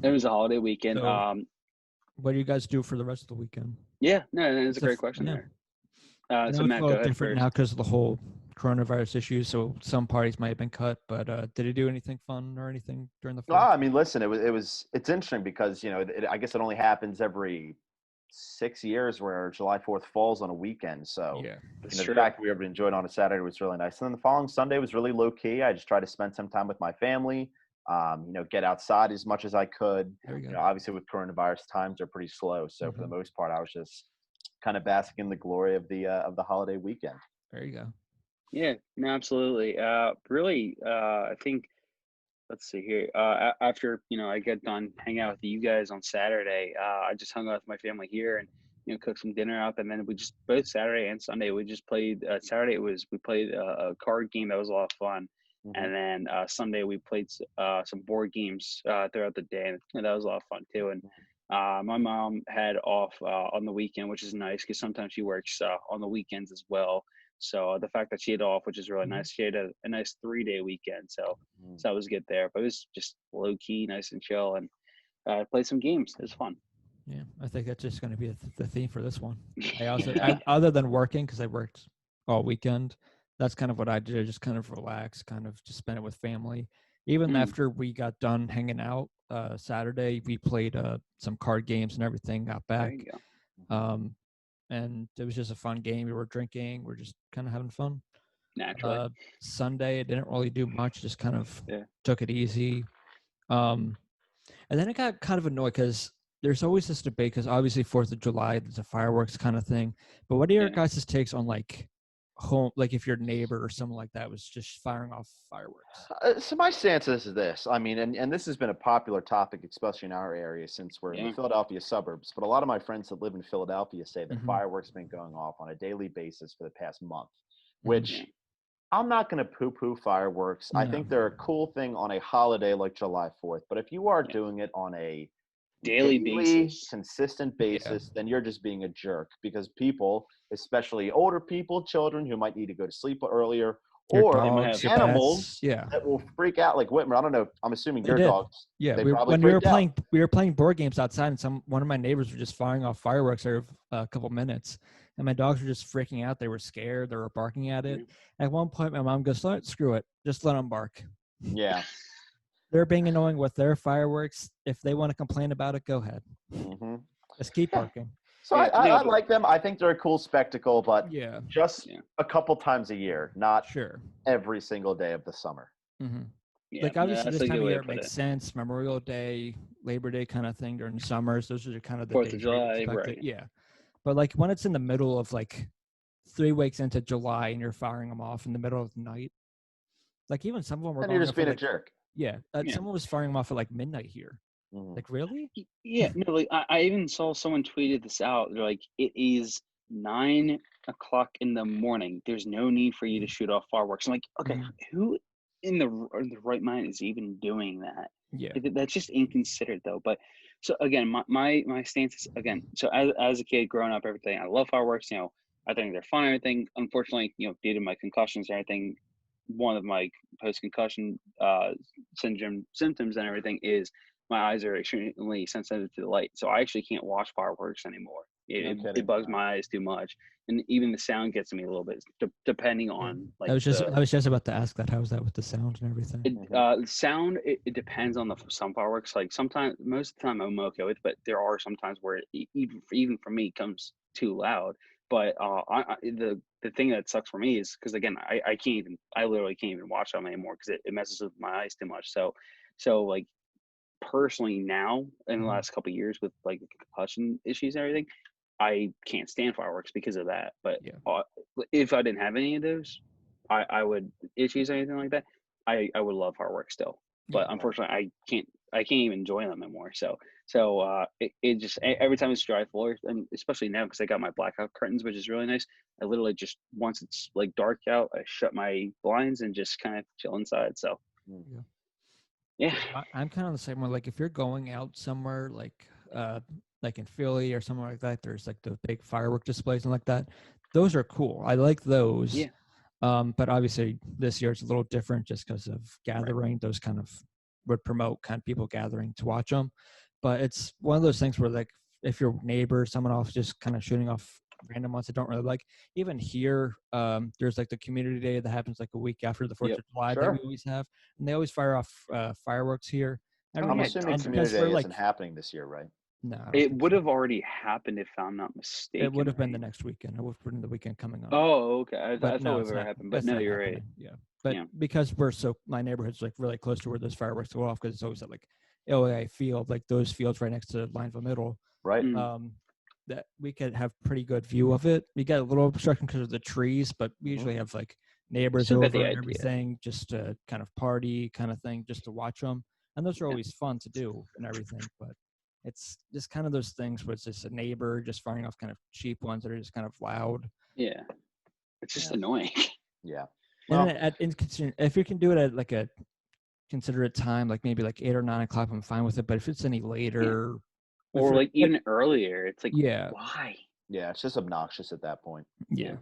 It was a holiday weekend. So what do you guys do for the rest of the weekend? Yeah, no, that's a It's great question yeah. there. I know So it's a Matt, go little ahead different now first. because of the whole coronavirus issue. So some parties might have been cut, but did he do anything fun or anything during the Well, Fourth? I mean, listen, it's interesting because, I guess it only happens every 6 years where July 4th falls on a weekend. So, Yeah. That's the true. fact that we were able to enjoy it on a Saturday was really nice. And then the following Sunday was really low key. I just tried to spend some time with my family, get outside as much as I could. There you go. Obviously with coronavirus, times are pretty slow. So for the most part, I was just kind of basking in the glory of the holiday weekend. There you go. Yeah, no, absolutely. Really, I think let's see here. After I get done hanging out with you guys on Saturday, I just hung out with my family here and cooked some dinner up, and then we just both Saturday and Sunday we just played. Saturday we played a card game that was a lot of fun, Hmm. and then Sunday we played some board games throughout the day, and that was a lot of fun too. And my mom had off on the weekend, which is nice because sometimes she works on the weekends as well. So the fact that she had off, which is really Mhm. nice, she had a nice 3-day weekend. So Hmm. that was good there. But it was just low key, nice and chill, and played some games. It was fun. Yeah, I think that's just going to be the theme for this one. I also, Yeah. other than working, because I worked all weekend, that's kind of what I did. I just kind of relax, kind of just spend it with family. Even Mm, after we got done hanging out Saturday, we played some card games and everything. Got there back, you go. um, and it was just a fun game. We were drinking, we're just kind of having fun. Naturally. Uh, Sunday, I didn't really do much. Just kind of Yeah. took it easy. Um, and then I got kind of annoyed because there's always this debate because obviously 4th of July, there's a fireworks kind of thing. But what are your Yeah. guys' takes on like home, like if your neighbor or someone like that was just firing off fireworks? So my stance is this. I mean, and this has been a popular topic, especially in our area, since we're in the Yeah. Philadelphia suburbs. But a lot of my friends that live in Philadelphia say that Mm-hmm. fireworks have been going off on a daily basis for the past month, Mm-hmm. Yeah. which I'm not going to poo-poo fireworks. I No. think they're a cool thing on a holiday like July 4th. But if you are Yeah. doing it on a Daily daily, basis. consistent Yeah. basis, then you're just being a jerk because people, especially older people, children who might need to go to sleep earlier, Your or They might have dogs, your pets. animals pets. Yeah. that will freak out like Whitmer. I don't know. I'm assuming They your did. dogs, Yeah, they we probably when freaked out. we were playing board games outside, and one of my neighbors were just firing off fireworks every a couple minutes, and my dogs were just freaking out. They were scared. They were barking at it. Yeah. At one point, my mom goes, "Screw it, just let them bark. Yeah. They're being annoying with their fireworks. If they want to complain about it, go ahead. Hmm. Just keep Yeah. barking." So Yeah. No, I but like them. I think they're a cool spectacle, but Yeah, just yeah. a couple times a year, not sure. every single day of the summer. Hmm. Yeah. Like No, obviously that's this a time good of way year to it put makes it. sense. Memorial Day, Labor Day kind of thing during the summers. Those are kind of the 4th of days where you July, expect it. right. Yeah. But like when it's in the middle of like 3 weeks into July and you're firing them off in the middle of the night, like even some of them were And you're going just off at being a like, jerk. yeah, Yeah. someone was firing them off at like midnight here. Hmm. Like really? Yeah, no, like I even saw someone tweeted this out. They're like, it is 9 o'clock in the morning. There's no need for you to shoot off fireworks. I'm like, okay, Mhm. who in the right mind is even doing that? Yeah. Like, that's just inconsiderate, though. But so again, my stance is again. So as a kid growing up, everything I love fireworks. I think they're fun. And everything. Unfortunately, due to my concussions and everything, one of my post concussion syndrome symptoms and everything is my eyes are extremely sensitive to the light, so I actually can't watch fireworks anymore. No It kidding. bugs my eyes too much, and even the sound gets to me a little bit, depending Yeah. on like I was just about to ask that. How's that with the sound and everything? Hmm. sound. It depends on some fireworks. Like sometimes, most of the time, I'm okay with, but there are sometimes where even for me, it comes too loud. But the thing that sucks for me is because again, I can't even I literally can't even watch them anymore because it messes with my eyes too much. So like personally now in the Mhm. last couple of years with like the concussion issues and everything, I can't stand fireworks because of that. But Yeah. if I didn't have any of those, I would issues or anything like that. I would love fireworks still, Yeah. but unfortunately I can't even enjoy them anymore. So it just every time it's July 4th, and especially now because I got my blackout curtains, which is really nice. I literally just once it's like dark out, I shut my blinds and just kind of chill inside. So Yeah. yeah, I'm kind of the same way. Like if you're going out somewhere like in Philly or somewhere like that, there's like the big firework displays and like that. Those are cool. I like those. yeah, But obviously this year it's a little different just because of right. gathering those kind of would promote kind of people gathering to watch them. But it's one of those things where like if your neighbor, someone else just kind of shooting off random ones I don't really like. Even here, there's like the community day that happens like a week after the 4th Yep. of July that we Sure. always have, and they always fire off fireworks here. Oh, I'm yeah, assuming And Community because we're Day like, isn't happening this year, right? no, I don't It think would so. have already happened if I'm not It mistaken. would have been the Right? next weekend. It would have been the weekend coming up. Oh, okay. I But thought no, it it's would have not. happened, but It's no, not you're right. happening. Yeah, but Yeah. because my neighborhood's like really close to where those fireworks go off, because it's always at like LA field, like those fields right next to Lineville Middle. Right. Mm. That we could have pretty good view of it. We get a little obstruction because of the trees, but we usually have like neighbors Still got over the and idea. everything, just to kind of party kind of thing, just to watch them. And those are Yeah. always fun to do and everything. But it's just kind of those things where it's just a neighbor just firing off kind of cheap ones that are just kind of loud. Yeah. It's just Yeah. annoying. Yeah. And Well, then if you can do it at like a considerate time, like maybe like 8 or 9 o'clock, I'm fine with it. But if it's any later, Or like even earlier. It's like, yeah, why? yeah, it's just obnoxious at that point. yeah.